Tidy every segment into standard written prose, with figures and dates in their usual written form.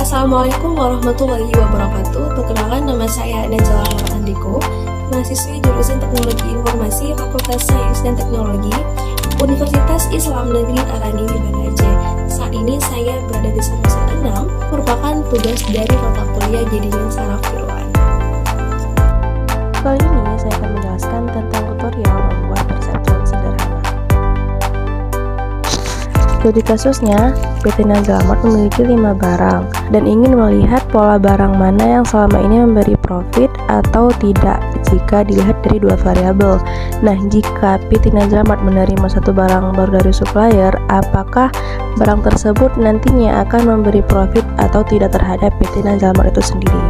Assalamualaikum warahmatullahi wabarakatuh. Perkenalkan, nama saya Najla Andiko, mahasiswi jurusan Teknologi Informasi Fakultas Sains dan Teknologi Universitas Islam Negeri Al-Ani di Banda Aceh. Saat ini saya berada di semester 6, merupakan tugas dari mata kuliah Jaringan Saraf Tiruan. Kali ini saya akan menjelaskan tentang tutorial membuat perseptron sederhana. Jadi kasusnya, PT Najla Mart memiliki 5 barang dan ingin melihat pola barang mana yang selama ini memberi profit atau tidak jika dilihat dari 2 variabel. Nah, jika PT Najla Mart menerima satu barang baru dari supplier, apakah barang tersebut nantinya akan memberi profit atau tidak terhadap PT Najla Mart itu sendiri?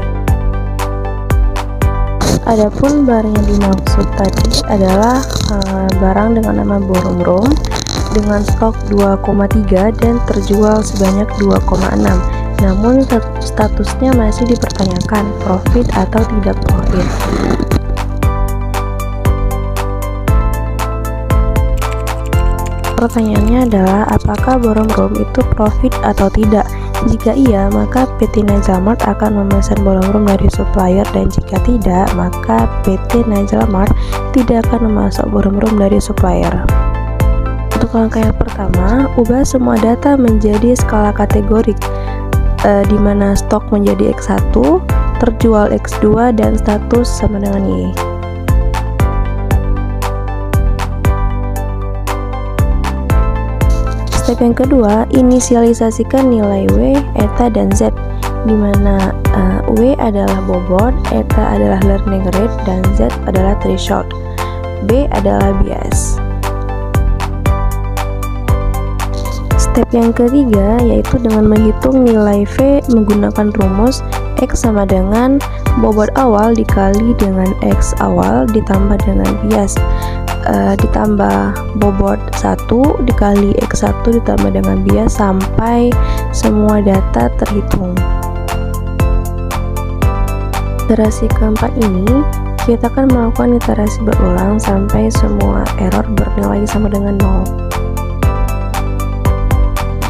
Adapun barang yang dimaksud tadi adalah barang dengan nama Borom Room dengan stok 2,3 dan terjual sebanyak 2,6. Namun statusnya masih dipertanyakan profit atau tidak profit. Pertanyaannya adalah apakah Borom Room itu profit atau tidak? Jika iya, maka PT Najla Mart akan memesan Borom Room dari supplier, dan jika tidak, maka PT Najla Mart tidak akan memasok Borom Room dari supplier. Untuk langkah yang pertama, ubah semua data menjadi skala kategorik, di mana stok menjadi X1, terjual X2, dan status sama dengan Y. Step yang kedua, inisialisasikan nilai W, eta, dan Z, di mana W adalah bobot, eta adalah learning rate, dan Z adalah threshold. B adalah bias. Step yang ketiga yaitu dengan menghitung nilai V menggunakan rumus X sama dengan bobot awal dikali dengan X awal ditambah dengan bias, ditambah bobot 1 dikali X1 ditambah dengan bias sampai semua data terhitung. Iterasi keempat ini kita akan melakukan iterasi berulang sampai semua error bernilai sama dengan 0.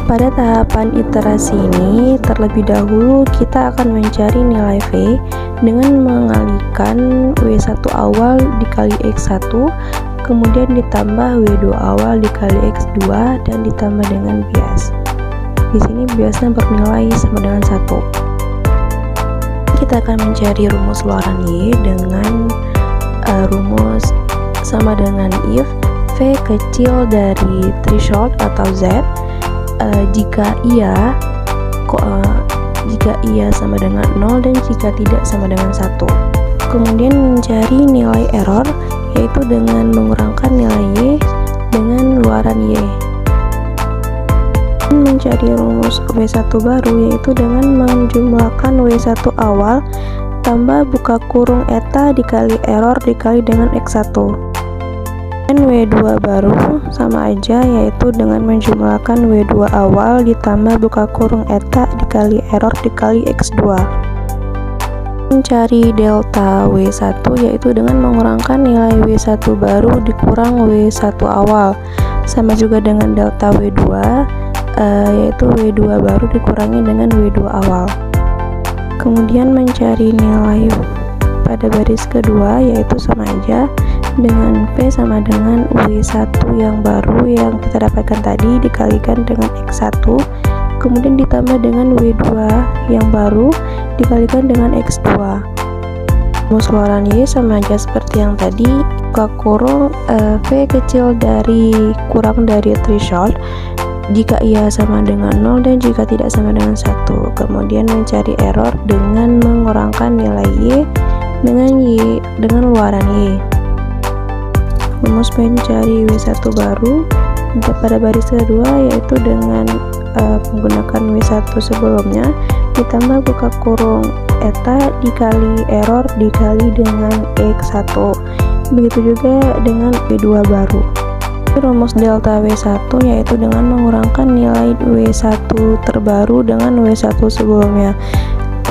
Pada tahapan iterasi ini, terlebih dahulu kita akan mencari nilai V dengan mengalihkan W1 awal dikali X1, kemudian ditambah W2 awal dikali X2 dan ditambah dengan bias. Di sini biasnya bernilai sama dengan 1. Kita akan mencari rumus luaran Y dengan rumus sama dengan if V kecil dari threshold atau Z. Jika iya sama dengan 0 dan jika tidak sama dengan 1. Kemudian mencari nilai error yaitu dengan mengurangkan nilai Y dengan luaran Y. Mencari rumus W1 baru yaitu dengan menjumlahkan W1 awal tambah buka kurung eta dikali error dikali dengan X1. Dan W2 baru sama aja yaitu dengan menjumlahkan W2 awal ditambah buka kurung eta dikali error dikali X2. Mencari delta W1 yaitu dengan mengurangkan nilai W1 baru dikurang W1 awal, sama juga dengan delta W2 yaitu W2 baru dikurangi dengan W2 awal. Kemudian mencari nilai pada baris kedua yaitu sama aja dengan V sama dengan W1 yang baru yang kita dapatkan tadi dikalikan dengan X1, kemudian ditambah dengan W2 yang baru dikalikan dengan X2. Rumus luaran Y sama aja seperti yang tadi, buka kurung V kecil dari kurang dari threshold jika iya sama dengan 0 dan jika tidak sama dengan 1. Kemudian mencari error dengan mengurangkan nilai Y dengan luaran Y. Rumus mencari W1 baru pada baris kedua yaitu dengan menggunakan W1 sebelumnya ditambah buka kurung eta dikali error dikali dengan X1. Begitu juga dengan W2 baru. Rumus delta W1 yaitu dengan mengurangkan nilai W1 terbaru dengan W1 sebelumnya,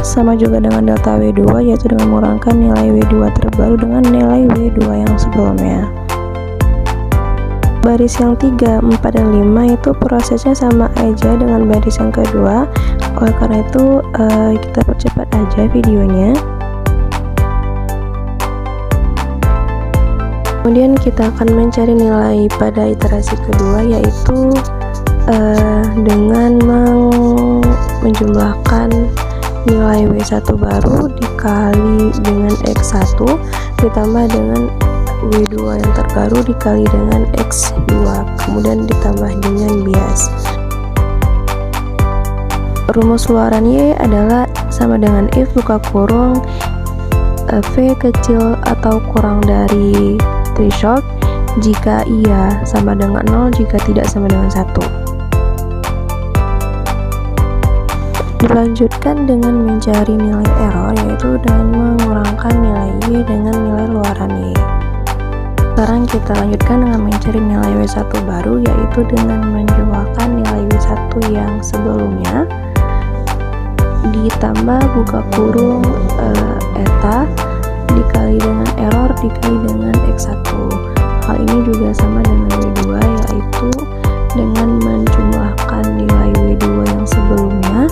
sama juga dengan delta W2 yaitu dengan mengurangkan nilai W2 terbaru dengan nilai W2 yang sebelumnya. Baris yang 3, 4, dan 5 itu prosesnya sama aja dengan baris yang kedua. Oleh karena itu kita percepat aja videonya. Kemudian kita akan mencari nilai pada iterasi kedua, yaitu dengan menjumlahkan nilai W1 baru dikali dengan X1 ditambah dengan W2 yang terbaru dikali dengan X2 kemudian ditambah dengan bias. Rumus luaran Y adalah sama dengan if buka kurung V kecil atau kurang dari threshold jika iya sama dengan 0, jika tidak sama dengan 1. Dilanjutkan dengan mencari nilai error, yaitu dengan mengurangkan nilai Y dengan nilai luaran Y. Sekarang kita lanjutkan dengan mencari nilai W1 baru, yaitu dengan menjumlahkan nilai W1 yang sebelumnya ditambah buka kurung eta dikali dengan error dikali dengan X1. Hal ini juga sama dengan W2, yaitu dengan menjumlahkan nilai W2 yang sebelumnya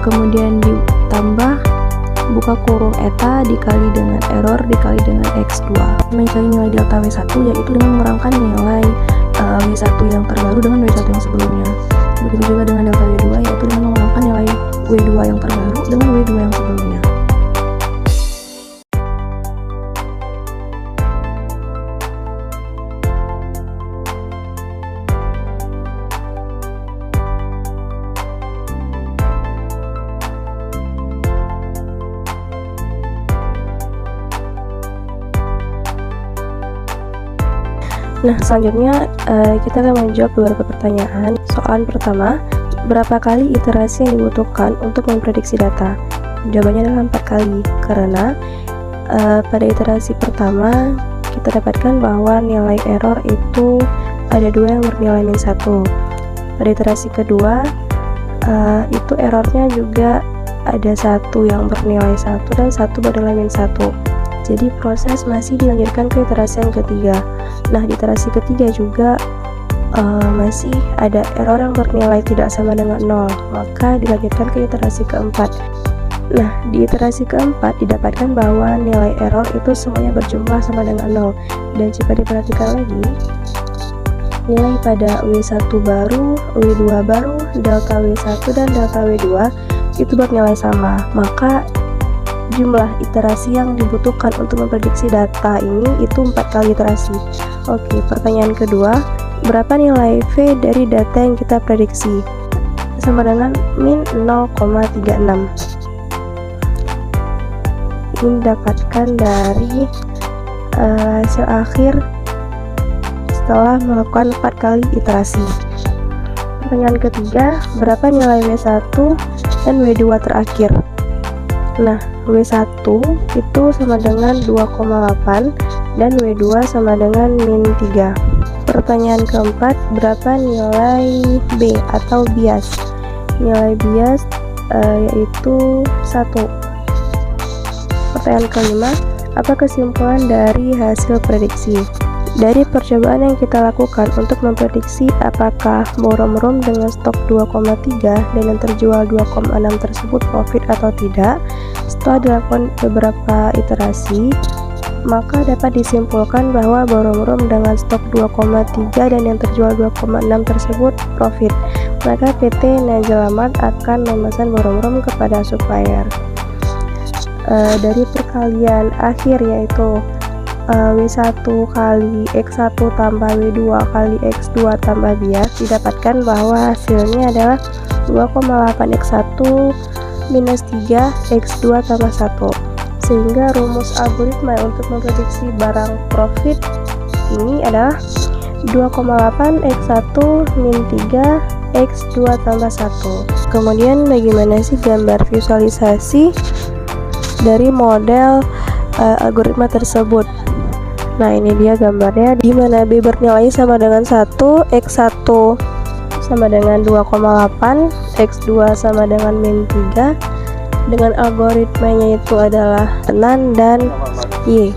kemudian ditambah buka kurung eta dikali dengan error dikali dengan X2. Mencari nilai delta W1 yaitu dengan mengurangkan nilai W1 yang terbaru dengan W1 yang sebelumnya. Begitu juga dengan delta W2 yaitu dengan mengurangkan nilai W2 yang terbaru dengan W2 yang sebelumnya. Nah, selanjutnya kita akan menjawab beberapa pertanyaan. Soalan pertama, berapa kali iterasi yang dibutuhkan untuk memprediksi data? Jawabannya adalah 4 kali, karena pada iterasi pertama kita dapatkan bahwa nilai error itu ada 2 yang bernilai -1. Pada iterasi kedua itu errornya juga ada 1 yang bernilai 1 dan 1 bernilai -1. Jadi proses masih dilanjutkan ke iterasi yang ketiga. Nah, di iterasi ketiga juga masih ada error yang bernilai tidak sama dengan 0, maka dilanjutkan ke iterasi keempat. Nah, di iterasi keempat didapatkan bahwa nilai error itu semuanya berjumlah sama dengan 0. Dan jika diperhatikan lagi, nilai pada W1 baru, W2 baru, delta W1 dan delta W2 itu bernilai sama, maka jumlah iterasi yang dibutuhkan untuk memprediksi data ini itu 4 kali iterasi. Oke, pertanyaan kedua, berapa nilai V dari data yang kita prediksi? Sama dengan min 0,36. Ini didapatkan dari hasil akhir setelah melakukan 4 kali iterasi. Pertanyaan ketiga, berapa nilai W1 dan W2 terakhir? Nah, W1 itu sama dengan 2,8 dan W2 sama dengan -3. Pertanyaan keempat, berapa nilai B atau bias? Nilai bias yaitu 1. Pertanyaan kelima, apa kesimpulan dari hasil prediksi? Dari percobaan yang kita lakukan untuk memprediksi apakah borong room dengan stok 2,3 dan yang terjual 2,6 tersebut profit atau tidak, setelah dilakukan beberapa iterasi, maka dapat disimpulkan bahwa borong room dengan stok 2,3 dan yang terjual 2,6 tersebut profit. Maka PT Najalamat akan memesan borong room kepada supplier. Dari perkalian akhir yaitu W1 kali X1 tambah W2 kali X2 tambah bias, didapatkan bahwa hasilnya adalah 2,8 X1 minus 3 X2 tambah 1. Sehingga rumus algoritma untuk memprediksi barang profit ini adalah 2,8 X1 min 3 X2 tambah 1. Kemudian bagaimana sih gambar visualisasi dari model algoritma tersebut? Nah, ini dia gambarnya, di mana B bernilai sama dengan 1, X1 sama dengan 2,8, X2 sama dengan -3, dengan algoritmanya itu adalah NaN dan Y.